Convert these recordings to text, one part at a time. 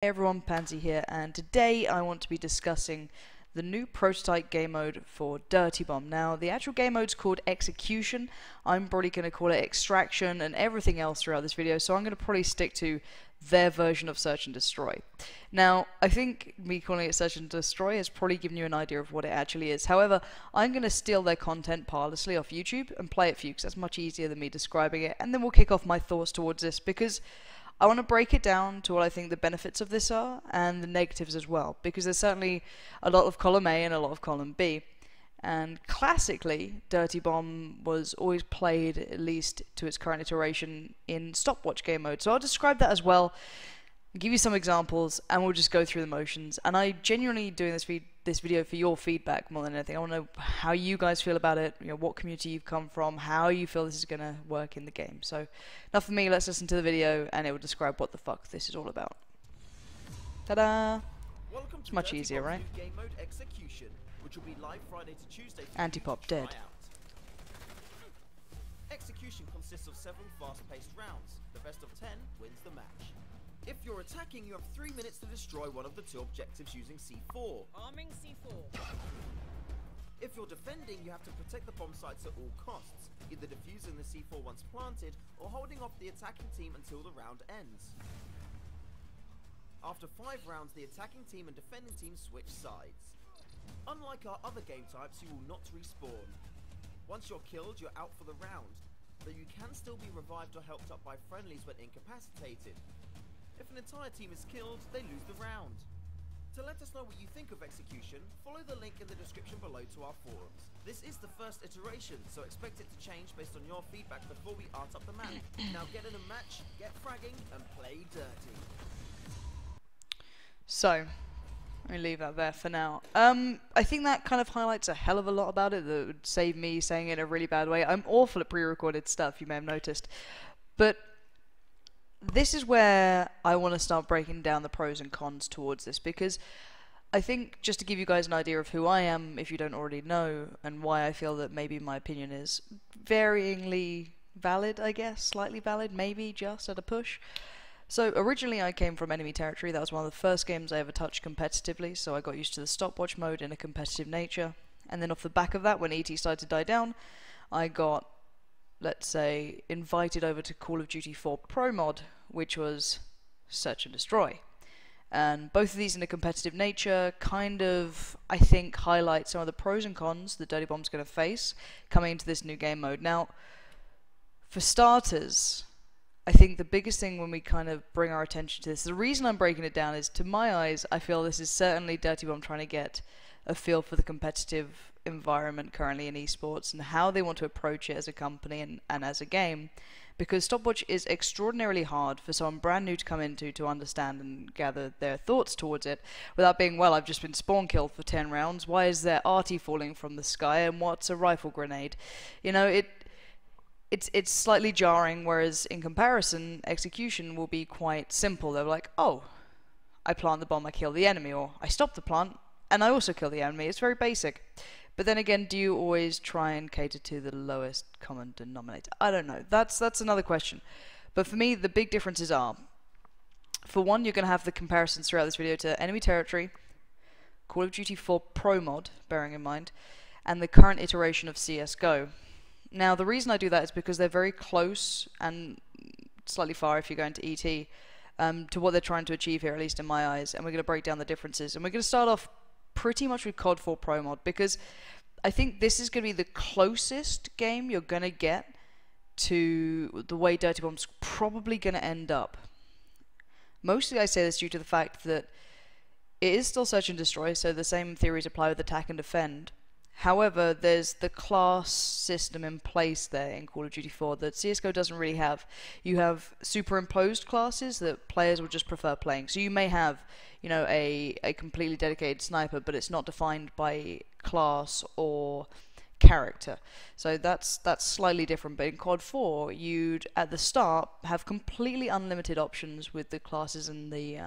Hey everyone, Pansy here, and today I want to be discussing the new prototype game mode for Dirty Bomb. Now, the actual game mode's called Execution. I'm probably going to call it Extraction and everything else throughout this video, so I'm going to probably stick to their version of Search and Destroy. Now, I think me calling it Search and Destroy has probably given you an idea of what it actually is. However, I'm going to steal their content parlously off YouTube and play it for you, because that's much easier than me describing it, and then we'll kick off my thoughts towards this, because I want to break it down to what I think the benefits of this are, and the negatives as well, because there's certainly a lot of column A and a lot of column B. And classically, Dirty Bomb was always played, at least to its current iteration, in Stopwatch game mode. So I'll describe that as well, give you some examples, and we'll just go through the motions. And I genuinely doing this video for your feedback more than anything. I want to know how you guys feel about it, what community you've come from, how you feel this is going to work in the game. So enough for me, let's listen to the video and it will describe what the fuck this is all about. Ta-da! Welcome It's to much Dirty easier, Bomb's right? new game mode Execution, which will be live Friday to Tuesday for Antipop you to try dead. out. Execution consists of several fast-paced rounds. The best of 10 wins the match. If you're attacking, you have 3 minutes to destroy one of the 2 objectives using C4. Arming C4. If you're defending, you have to protect the bomb sites at all costs, either defusing the C4 once planted or holding off the attacking team until the round ends. After 5 rounds, the attacking team and defending team switch sides. Unlike our other game types, you will not respawn. Once you're killed, you're out for the round, though you can still be revived or helped up by friendlies when incapacitated. If an entire team is killed, they lose the round. To let us know what you think of Execution, follow the link in the description below to our forums. This is the first iteration, so expect it to change based on your feedback before we art up the map. Now get in a match, get fragging, and play dirty. So, let me leave that there for now. I think that kind of highlights a hell of a lot about it that would save me saying it in a really bad way. I'm awful at pre-recorded stuff, you may have noticed. But this is where I want to start breaking down the pros and cons towards this, because I think, just to give you guys an idea of who I am, if you don't already know, and why I feel that maybe my opinion is varyingly valid, I guess, slightly valid, maybe just at a push. So originally I came from enemy territory. That was one of the first games I ever touched competitively, so I got used to the stopwatch mode in a competitive nature. And then off the back of that, when ET started to die down, I got, let's say, invited over to Call of Duty 4 Pro Mod, which was Search and Destroy. And both of these in a competitive nature kind of, I think, highlight some of the pros and cons that Dirty Bomb's going to face coming into this new game mode. Now, for starters, I think the biggest thing when we kind of bring our attention to this, the reason I'm breaking it down is, to my eyes, I feel this is certainly Dirty Bomb trying to get a feel for the competitive environment currently in eSports and how they want to approach it as a company and as a game, because Stopwatch is extraordinarily hard for someone brand new to come into to understand and gather their thoughts towards it without being, well, I've just been spawn killed for 10 rounds, why is there arty falling from the sky, and what's a rifle grenade? It's slightly jarring, whereas in comparison, Execution will be quite simple. They're like, oh, I plant the bomb, I kill the enemy, or I stop the plant, and I also kill the enemy. It's very basic. But then again, do you always try and cater to the lowest common denominator? I don't know. That's another question. But for me, the big differences are, for one, you're going to have the comparisons throughout this video to enemy territory, Call of Duty 4 Pro Mod, bearing in mind, and the current iteration of CSGO. Now, the reason I do that is because they're very close and slightly far if you're going to ET to what they're trying to achieve here, at least in my eyes, and we're going to break down the differences. And we're going to start off pretty much with COD 4 Pro Mod, because I think this is going to be the closest game you're going to get to the way Dirty Bomb's probably going to end up. Mostly I say this due to the fact that it is still Search and Destroy, so the same theories apply with Attack and Defend. However, there's the class system in place there in Call of Duty 4 that CSGO doesn't really have. You have superimposed classes that players would just prefer playing. So you may have, a completely dedicated sniper, but it's not defined by class or character. So that's slightly different. But in COD 4, you'd at the start have completely unlimited options with the classes and the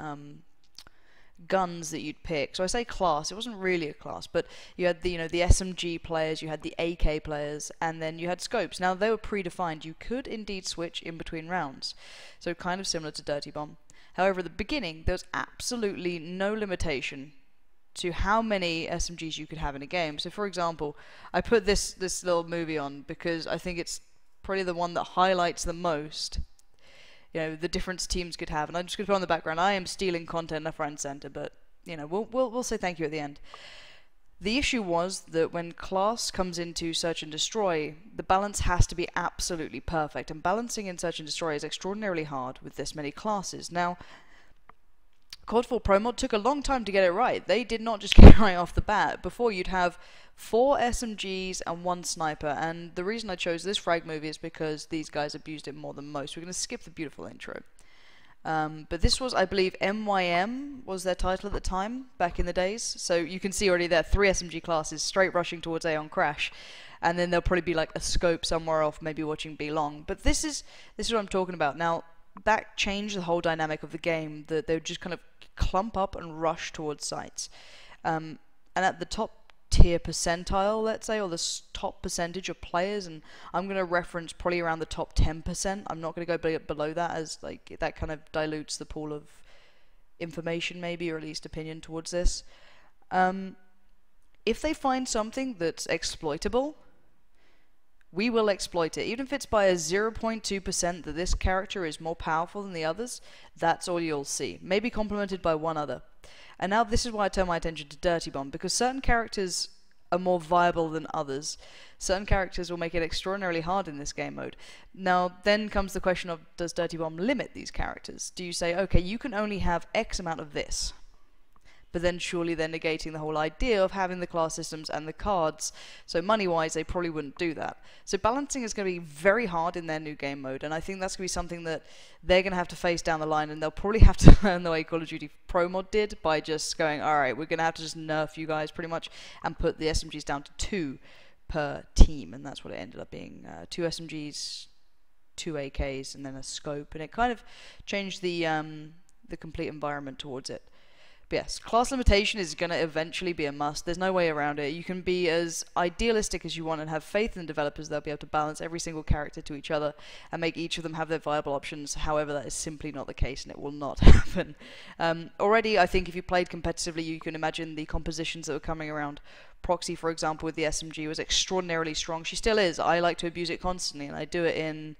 guns that you'd pick. So I say class, it wasn't really a class, but you had the SMG players, you had the AK players, and then you had scopes. Now they were predefined. You could indeed switch in between rounds, so kind of similar to Dirty Bomb. However, at the beginning, there was absolutely no limitation to how many SMGs you could have in a game. So, for example, I put this little movie on because I think it's probably the one that highlights the most, you know, the difference teams could have. And I'm just going to put on the background. I am stealing content left, right, and center, but you know, we'll say thank you at the end. The issue was that when class comes into Search and Destroy, the balance has to be absolutely perfect, and balancing in Search and Destroy is extraordinarily hard with this many classes. Now, COD 4 Pro Mod took a long time to get it right. They did not just get it right off the bat. Before, you'd have 4 SMGs and 1 sniper, and the reason I chose this frag movie is because these guys abused it more than most. We're going to skip the beautiful intro. But this was, I believe, MYM was their title at the time, back in the days. So you can see already there, 3 SMG classes straight rushing towards A on Crash. And then there'll probably be like a scope somewhere off, maybe watching B long. But this is what I'm talking about. Now, that changed the whole dynamic of the game, that they would just kind of clump up and rush towards sites. And at the top tier percentile, let's say, or the top percentage of players, and I'm going to reference probably around the top 10%. I'm not going to go below that, as like that kind of dilutes the pool of information, maybe, or at least opinion towards this. If they find something that's exploitable, we will exploit it. Even if it's by a 0.2% that this character is more powerful than the others, that's all you'll see. Maybe complemented by one other. And now this is why I turn my attention to Dirty Bomb, because certain characters are more viable than others. Certain characters will make it extraordinarily hard in this game mode. Now, then comes the question of, does Dirty Bomb limit these characters? Do you say, okay, you can only have X amount of this? But then surely they're negating the whole idea of having the class systems and the cards. So money-wise, they probably wouldn't do that. So balancing is going to be very hard in their new game mode, and I think that's going to be something that they're going to have to face down the line, and they'll probably have to learn the way Call of Duty Pro Mod did, by just going, alright, we're going to have to just nerf you guys pretty much, and put the SMGs down to 2 per team, and that's what it ended up being. 2 SMGs, 2 AKs, and then a scope, and it kind of changed the complete environment towards it. Yes, class limitation is going to eventually be a must. There's no way around it. You can be as idealistic as you want and have faith in developers. They'll be able to balance every single character to each other and make each of them have their viable options. However, that is simply not the case, and it will not happen. Already, I think if you played competitively, you can imagine the compositions that were coming around. Proxy, for example, with the SMG was extraordinarily strong. She still is. I like to abuse it constantly, and I do it in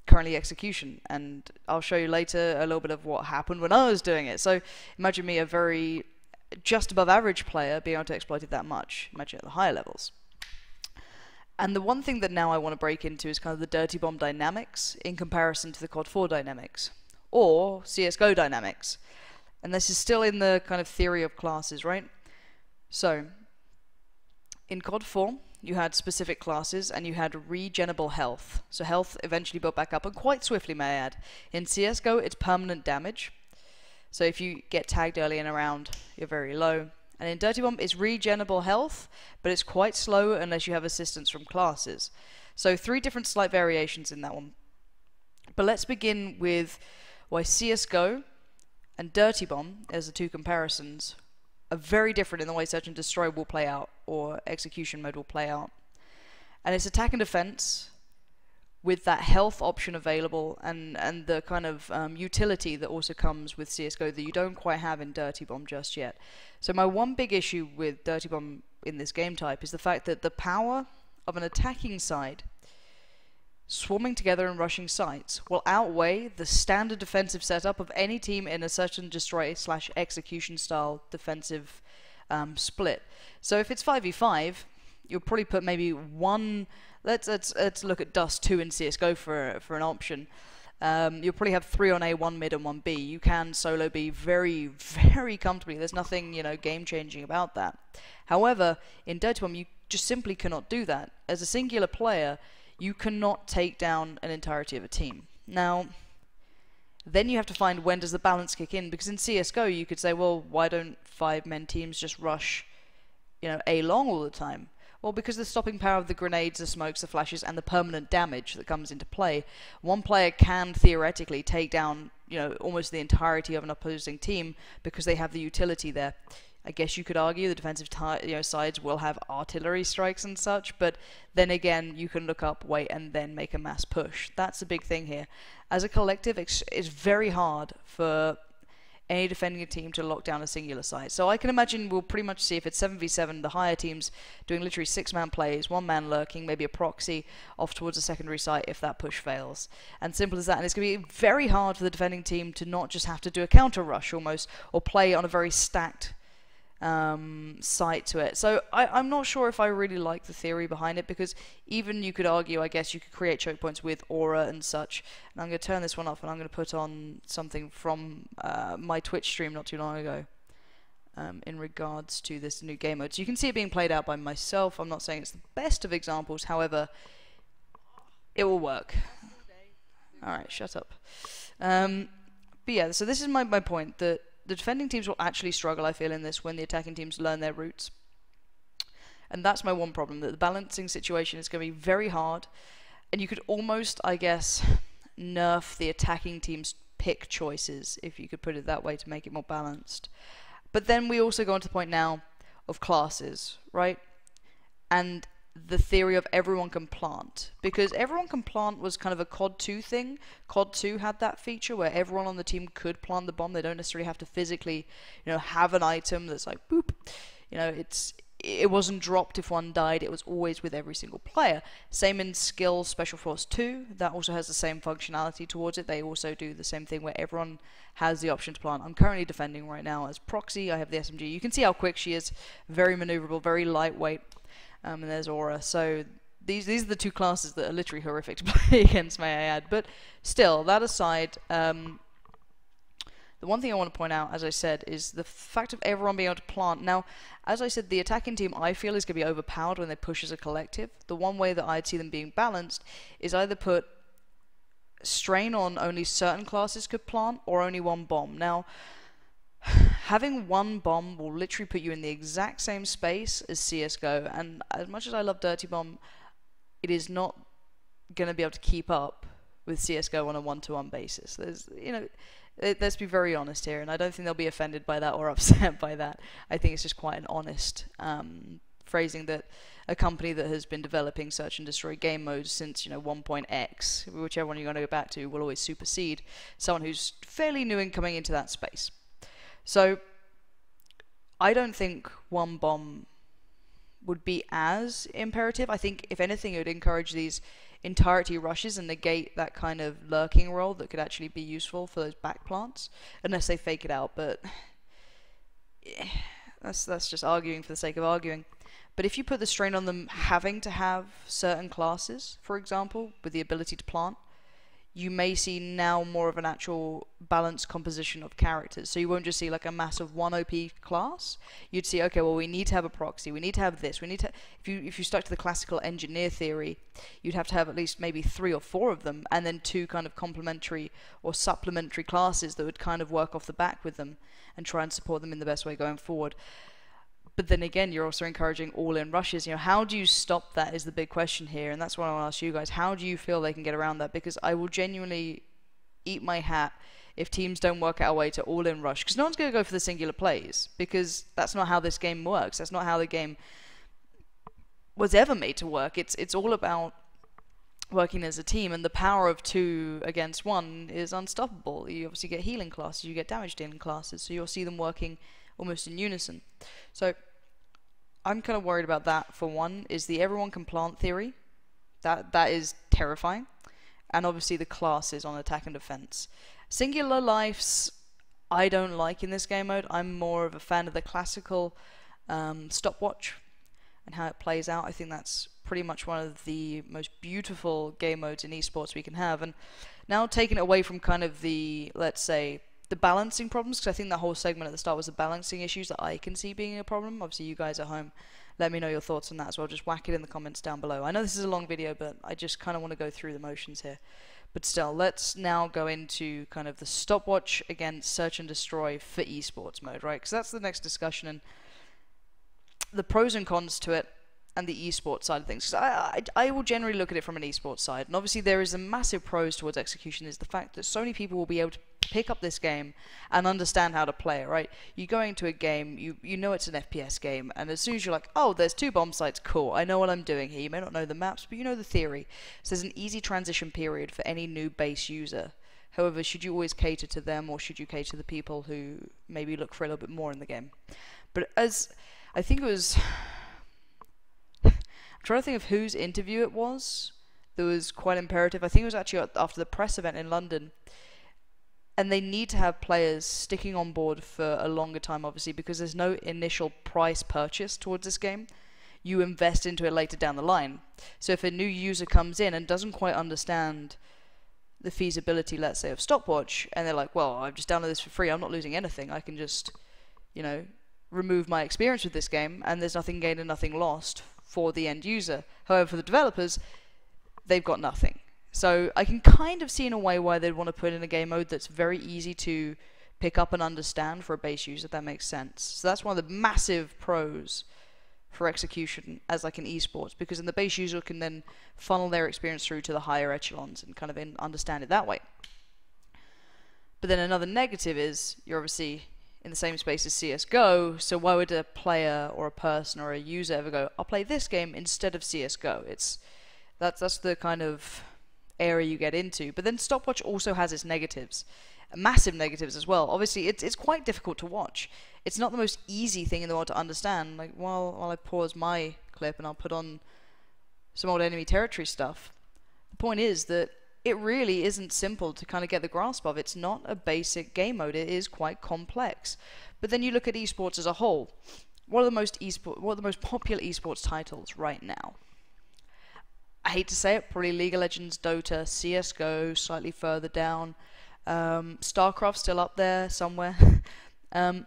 currently execution, and I'll show you later a little bit of what happened when I was doing it. So imagine me, a very just above average player, being able to exploit it that much. Imagine at the higher levels. And the one thing that now I want to break into is kind of the Dirty Bomb dynamics in comparison to the COD 4 dynamics, or CSGO dynamics. And this is still in the kind of theory of classes, right? So in COD 4, you had specific classes, and you had regenerable health. So health eventually built back up, and quite swiftly, may I add. In CSGO, it's permanent damage. So if you get tagged early in a round, you're very low. And in Dirty Bomb, it's regenerable health, but it's quite slow unless you have assistance from classes. So 3 different slight variations in that one. But let's begin with why CSGO and Dirty Bomb, as the 2 comparisons, are very different in the way Search and Destroy will play out, or execution mode will play out. And it's attack and defense with that health option available, and the kind of utility that also comes with CSGO that you don't quite have in Dirty Bomb just yet. So my one big issue with Dirty Bomb in this game type is the fact that the power of an attacking side swarming together and rushing sites will outweigh the standard defensive setup of any team in a Search and Destroy / execution style defensive split. So if it's 5v5, you'll probably put maybe one. Let's look at Dust 2 in CSGO for an option. You'll probably have 3 on A, 1 mid, and 1 B. You can solo B very, very comfortably. There's nothing, you know, game-changing about that. However, in Dirty Bomb, you just simply cannot do that. As a singular player, you cannot take down an entirety of a team. Now, then you have to find, when does the balance kick in? Because in CSGO, you could say, well, why don't 5-man teams just rush, you know, A long all the time? Well, because the stopping power of the grenades, the smokes, the flashes, and the permanent damage that comes into play, one player can theoretically take down, you know, almost the entirety of an opposing team because they have the utility there. I guess you could argue the defensive sides will have artillery strikes and such, but then again, you can look up, wait, and then make a mass push. That's the big thing here. As a collective, it's very hard for any defending team to lock down a singular site. So I can imagine we'll pretty much see if it's 7v7, the higher teams doing literally 6-man plays, 1 man lurking, maybe a proxy off towards a secondary site if that push fails. And simple as that. And it's going to be very hard for the defending team to not just have to do a counter rush almost, or play on a very stacked site to it. So I'm not sure if I really like the theory behind it, because even you could argue, I guess, you could create choke points with aura and such. And I'm going to turn this one off, and I'm going to put on something from my Twitch stream not too long ago in regards to this new game mode. So you can see it being played out by myself. I'm not saying it's the best of examples, however, it will work. Alright, shut up. But yeah, so this is my point, that the defending teams will actually struggle, I feel, in this when the attacking teams learn their routes. And that's my one problem, that the balancing situation is going to be very hard. And you could almost, I guess, nerf the attacking team's pick choices, if you could put it that way, to make it more balanced. But then we also go on to the point now of classes, right? And the theory of everyone can plant, because everyone can plant was kind of a COD 2 thing. COD 2 had that feature where everyone on the team could plant the bomb. They don't necessarily have to physically, have an item that's like boop. It wasn't dropped if one died. It was always with every single player. Same in Skill Special Force 2. That also has the same functionality towards it. They also do the same thing where everyone has the option to plant. I'm currently defending right now as proxy. I have the SMG. You can see how quick she is. Very maneuverable, very lightweight. And there's Aura. So these are the two classes that are literally horrific to play against, may I add. But still, that aside, the one thing I want to point out, as I said, is the fact of everyone being able to plant. Now, as I said, the attacking team, I feel, is going to be overpowered when they push as a collective. The one way that I'd see them being balanced is either put strain on only certain classes could plant, or only one bomb. Now, having one bomb will literally put you in the exact same space as CSGO, and as much as I love Dirty Bomb, it is not going to be able to keep up with CSGO on a one-to-one basis. Let's be very honest here, and I don't think they'll be offended by that or upset by that. I think it's just quite an honest phrasing that a company that has been developing search and destroy game modes since 1.x, whichever one you're going to go back to, will always supersede someone who's fairly new and coming into that space. So, I don't think one bomb would be as imperative. I think, if anything, it would encourage these entirety rushes and negate that kind of lurking role that could actually be useful for those back plants, unless they fake it out. But yeah, that's just arguing for the sake of arguing. But if you put the strain on them having to have certain classes, for example, with the ability to plant, you may see now more of an actual balanced composition of characters. So you won't just see like a massive 1 OP class. You'd see, okay, well, we need to have a proxy, we need to have this, we need to... If you stuck to the classical engineer theory, you'd have to have at least maybe 3 or 4 of them, and then 2 kind of complementary or supplementary classes that would kind of work off the back with them and try and support them in the best way going forward. But then again, you're also encouraging all-in rushes. How do you stop that is the big question here, and that's what I want to ask you guys. How do you feel they can get around that? Because I will genuinely eat my hat if teams don't work out a way to all-in rush. Because no one's going to go for the singular plays, because that's not how this game works. That's not how the game was ever made to work. It's all about working as a team, and the power of 2 against 1 is unstoppable. You obviously get healing classes, you get damage dealing classes, so you'll see them working almost in unison. So I'm kind of worried about that. For one, is the everyone can plant theory. That is terrifying. And obviously the classes on attack and defense. Singular lives I don't like in this game mode. I'm more of a fan of the classical Stopwatch and how it plays out. I think that's pretty much one of the most beautiful game modes in esports we can have. And now taking it away from kind of the, let's say, the balancing problems, because I think the whole segment at the start was the balancing issues that I can see being a problem. Obviously, you guys at home, let me know your thoughts on that as well. Just whack it in the comments down below. I know this is a long video, but I just kind of want to go through the motions here. But still, let's now go into kind of the Stopwatch against Search and Destroy for esports mode, right? Because that's the next discussion, and the pros and cons to it. and the eSports side of things. 'Cause I will generally look at it from an eSports side, and obviously there is a massive pros towards execution is the fact that so many people will be able to pick up this game and understand how to play it, right? You go into a game, you know it's an FPS game, and as soon as you're like, oh, there's 2 bomb sites, cool, I know what I'm doing here. You may not know the maps, but you know the theory. So there's an easy transition period for any new base user. However, should you always cater to them, or should you cater to the people who maybe look for a little bit more in the game? But as I think it was, I'm trying to think of whose interview it was that was quite imperative. I think it was actually after the press event in London. And they need to have players sticking on board for a longer time, obviously, because there's no initial price purchase towards this game. You invest into it later down the line. So if a new user comes in and doesn't quite understand the feasibility, let's say, of Stopwatch, and they're like, well, I've just downloaded this for free, I'm not losing anything, I can just, remove my experience with this game, and there's nothing gained and nothing lost for the end user. However, for the developers, they've got nothing. So I can kind of see in a way why they'd want to put in a game mode that's very easy to pick up and understand for a base user, if that makes sense. So that's one of the massive pros for execution as like an esports, because then the base user can then funnel their experience through to the higher echelons and kind of understand it that way. But then another negative is you're obviously in the same space as CSGO, so why would a player or a person or a user ever go, I'll play this game instead of CSGO? That's the kind of area you get into. But then Stopwatch also has its negatives, massive negatives as well. Obviously it's quite difficult to watch. It's not the most easy thing in the world to understand. Like while I pause my clip and I'll put on some old enemy territory stuff, the point is that it really isn't simple to kind of get the grasp of. It's not a basic game mode, it is quite complex. But then you look at esports as a whole. What are the most popular esports titles right now? I hate to say it, probably League of Legends, Dota, CSGO, slightly further down. StarCraft's still up there somewhere. And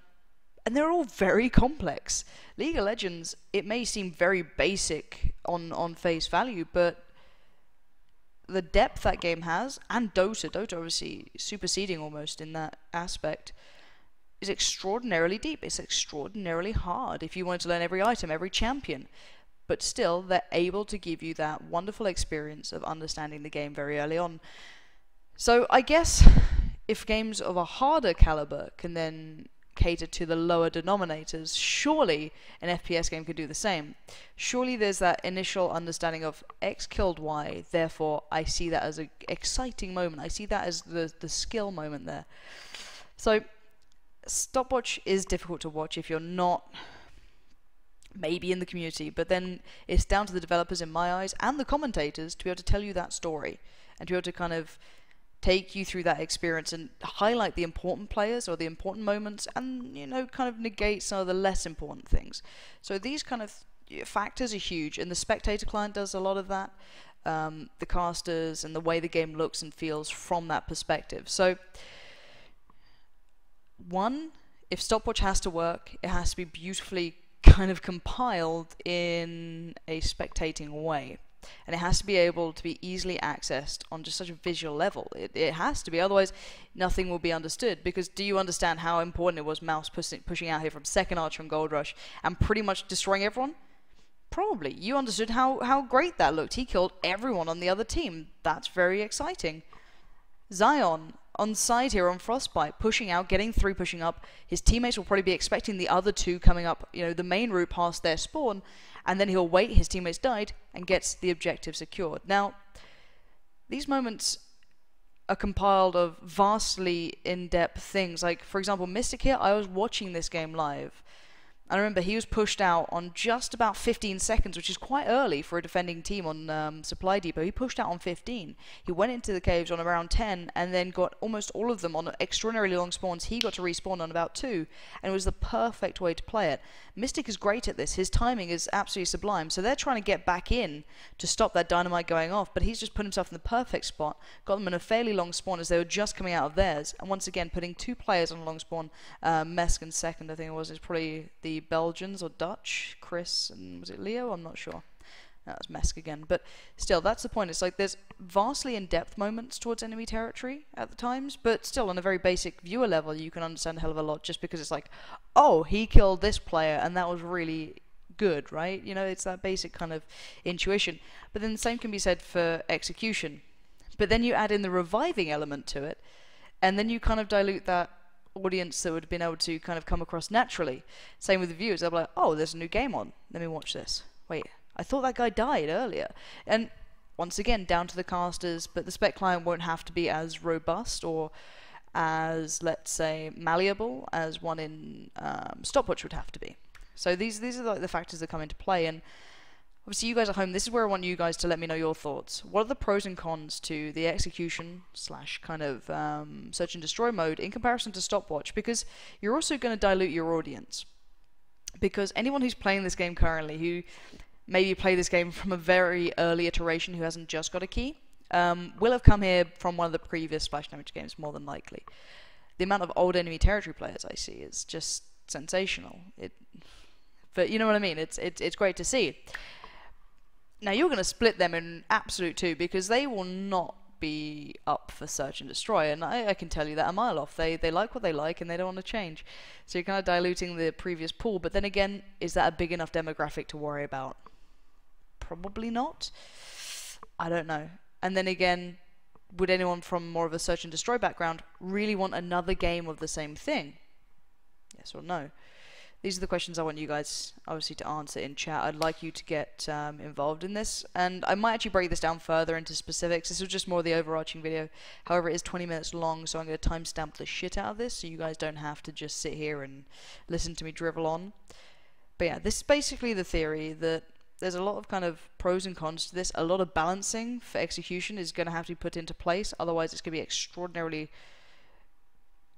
they're all very complex. League of Legends, it may seem very basic on face value, but the depth that game has, and Dota obviously superseding almost in that aspect, is extraordinarily deep. It's extraordinarily hard if you wanted to learn every item, every champion. But still, they're able to give you that wonderful experience of understanding the game very early on. So I guess if games of a harder caliber can then cater to the lower denominators, surely an FPS game could do the same. Surely there's that initial understanding of X killed Y, therefore I see that as an exciting moment. I see that as the skill moment there. So Stopwatch is difficult to watch if you're not maybe in the community, but then it's down to the developers in my eyes and the commentators to be able to tell you that story and to be able to kind of take you through that experience and highlight the important players or the important moments and kind of negate some of the less important things. So these kind of factors are huge, and the spectator client does a lot of that, the casters and the way the game looks and feels from that perspective. So one, if Stopwatch has to work, it has to be beautifully kind of compiled in a spectating way, and it has to be able to be easily accessed on just such a visual level. It has to be, otherwise nothing will be understood. Because do you understand how important it was Mouse pushing out here from second Archer and Gold Rush and pretty much destroying everyone? Probably. You understood how great that looked. He killed everyone on the other team. That's very exciting. Zion on side here on Frostbite, pushing out, getting 3 pushing up. His teammates will probably be expecting the other 2 coming up, the main route past their spawn, and then he'll wait, his teammates died, and gets the objective secured. Now, these moments are compiled of vastly in-depth things. Like, for example, Mystic here, I was watching this game live. I remember he was pushed out on just about 15 seconds, which is quite early for a defending team on Supply Depot. He pushed out on 15. He went into the caves on around 10 and then got almost all of them on extraordinarily long spawns. He got to respawn on about 2, and it was the perfect way to play it. Mystic is great at this. His timing is absolutely sublime. So they're trying to get back in to stop that dynamite going off, but he's just put himself in the perfect spot, got them in a fairly long spawn as they were just coming out of theirs, and once again putting 2 players on a long spawn. Mesk in second, I think it was. It's probably the Belgians or Dutch, Chris and was it Leo? I'm not sure. That was Mesk again. But still, that's the point. It's like there's vastly in-depth moments towards enemy territory at the times, but still on a very basic viewer level you can understand a hell of a lot just because it's like, oh, he killed this player and that was really good, right? You know, it's that basic kind of intuition. But then the same can be said for execution. But then you add in the reviving element to it, and then you kind of dilute that audience that would have been able to kind of come across naturally. Same with the viewers. They'll be like, oh, there's a new game on. Let me watch this. Wait, I thought that guy died earlier. And once again, down to the casters, but the Spec client won't have to be as robust or as, let's say, malleable as one in Stopwatch would have to be. So these are like the factors that come into play. And obviously, you guys at home, this is where I want you guys to let me know your thoughts. What are the pros and cons to the execution / kind of search and destroy mode in comparison to Stopwatch? Because you're also going to dilute your audience. Because anyone who's playing this game currently, who maybe play this game from a very early iteration, who hasn't just got a key, will have come here from one of the previous splash damage games, more than likely. The amount of old enemy territory players I see is just sensational. But you know what I mean? It's great to see. Now you're going to split them in absolute two, because they will not be up for search and destroy, and I can tell you that a mile off. They like what they like, and they don't want to change. So you're kind of diluting the previous pool. But then again, is that a big enough demographic to worry about? Probably not. I don't know. And then again, would anyone from more of a search and destroy background really want another game of the same thing? Yes or no? These are the questions I want you guys, obviously, to answer in chat. I'd like you to get involved in this, and I might actually break this down further into specifics. This was just more the overarching video. However, it is 20 minutes long, so I'm going to timestamp the shit out of this, so you guys don't have to just sit here and listen to me drivel on. But yeah, this is basically the theory that there's a lot of kind of pros and cons to this. A lot of balancing for execution is going to have to be put into place, otherwise it's going to be extraordinarily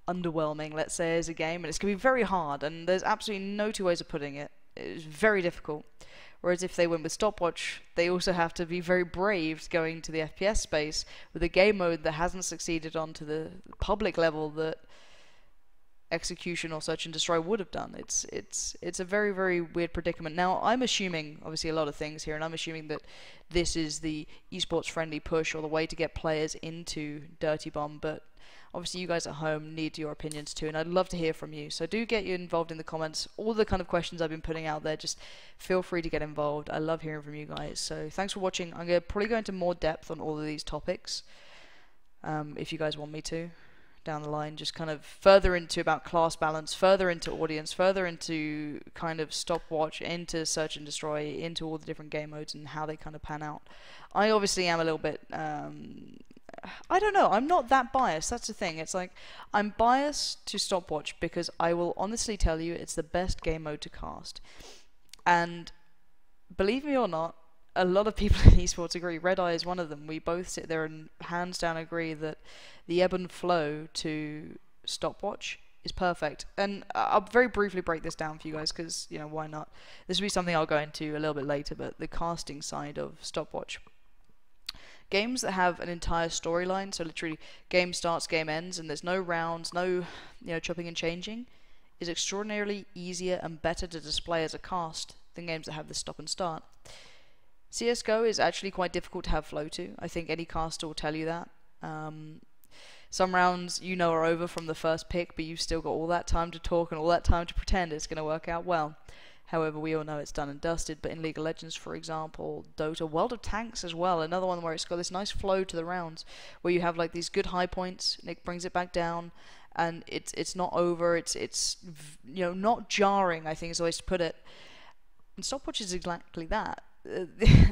underwhelming, let's say, as a game, and it's going to be very hard, and there's absolutely no two ways of putting it. It's very difficult. Whereas if they went with Stopwatch, they also have to be very brave going to the FPS space with a game mode that hasn't succeeded onto the public level that execution or search and destroy would have done. It's a very, very weird predicament. Now, I'm assuming, obviously, a lot of things here, and I'm assuming that this is the esports friendly push or the way to get players into Dirty Bomb, but obviously you guys at home need your opinions too, and I'd love to hear from you. So do get you involved in the comments. All the kind of questions I've been putting out there, just feel free to get involved. I love hearing from you guys. So thanks for watching. I'm going to probably go into more depth on all of these topics, if you guys want me to, down the line. Just kind of further into about class balance, further into audience, further into kind of Stopwatch, into search and destroy, into all the different game modes and how they kind of pan out. I obviously am a little bit I don't know, I'm not that biased. That's the thing. It's like, I'm biased to Stopwatch because I will honestly tell you it's the best game mode to cast. And believe me or not, a lot of people in esports agree. Red Eye is one of them. We both sit there and hands down agree that the ebb and flow to Stopwatch is perfect. And I'll very briefly break this down for you guys because, you know, why not? This will be something I'll go into a little bit later, but the casting side of Stopwatch. Games that have an entire storyline, so literally game starts, game ends, and there's no rounds, no chopping and changing, is extraordinarily easier and better to display as a cast than games that have the stop and start. CSGO is actually quite difficult to have flow to. I think any caster will tell you that. Some rounds are over from the first pick, but you've still got all that time to talk and all that time to pretend it's going to work out well. However, we all know it's done and dusted, but in League of Legends, for example, Dota, World of Tanks as well, another one where it's got this nice flow to the rounds, where you have like these good high points, and it brings it back down, and it's not over, it's not jarring, I think is the way to put it. And Stopwatch is exactly that.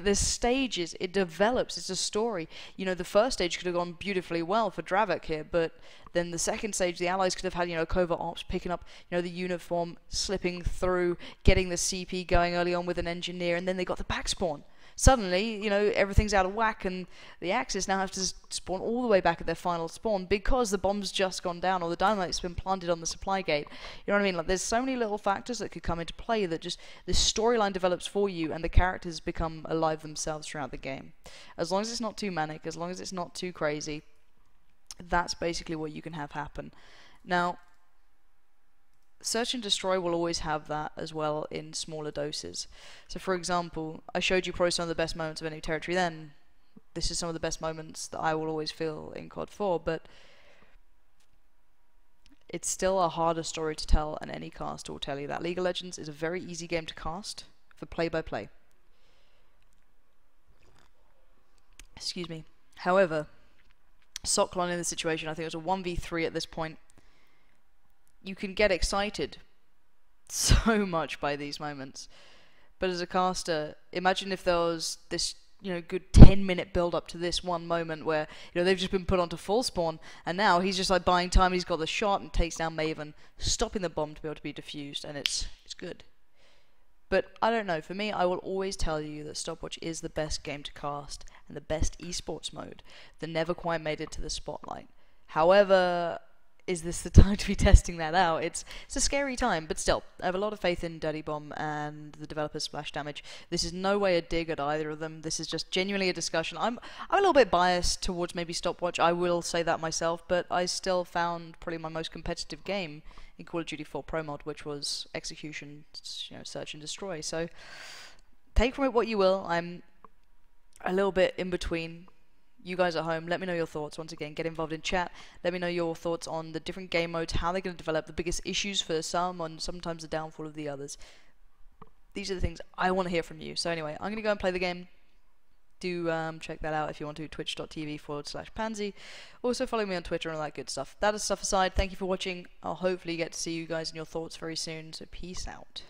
The stages, it develops, it's a story. The first stage could have gone beautifully well for Dravik here, but then the second stage, the allies could have had, covert ops, picking up, the uniform, slipping through, getting the CP going early on with an engineer, and then they got the back spawn. Suddenly, everything's out of whack, and the Axis now have to spawn all the way back at their final spawn because the bomb's just gone down or the dynamite's been planted on the supply gate. You know what I mean? Like, there's so many little factors that could come into play that just the storyline develops for you and the characters become alive themselves throughout the game. As long as it's not too manic, as long as it's not too crazy, that's basically what you can have happen. Now, Search and Destroy will always have that as well in smaller doses. So for example, I showed you probably some of the best moments of enemy territory then. This is some of the best moments that I will always feel in COD 4, but it's still a harder story to tell, and any caster will tell you that. League of Legends is a very easy game to cast. for play-by-play. Excuse me. However, Socklon in the situation, I think it was a 1v3 at this point. You can get excited so much by these moments. But as a caster, imagine if there was this, good 10-minute build-up to this one moment where, they've just been put onto full spawn, and now he's just like buying time, he's got the shot and takes down Maven, stopping the bomb to be able to be defused, and it's good. But I don't know, for me, I will always tell you that Stopwatch is the best game to cast and the best esports mode that never quite made it to the spotlight. However, is this the time to be testing that out? It's a scary time, but still, I have a lot of faith in Dirty Bomb and the developer Splash Damage. This is no way a dig at either of them. This is just genuinely a discussion. I'm a little bit biased towards maybe Stopwatch, I will say that myself, but I still found probably my most competitive game in Call of Duty 4 Pro Mod, which was Execution, Search and Destroy. So take from it what you will. I'm a little bit in between. You guys at home, let me know your thoughts. Once again, get involved in chat. Let me know your thoughts on the different game modes, how they're going to develop, the biggest issues for some, and sometimes the downfall of the others. These are the things I want to hear from you. So anyway, I'm going to go and play the game. Do check that out if you want to, twitch.tv/pansy. Also follow me on Twitter and all that good stuff. That is stuff aside, thank you for watching. I'll hopefully get to see you guys and your thoughts very soon, so peace out.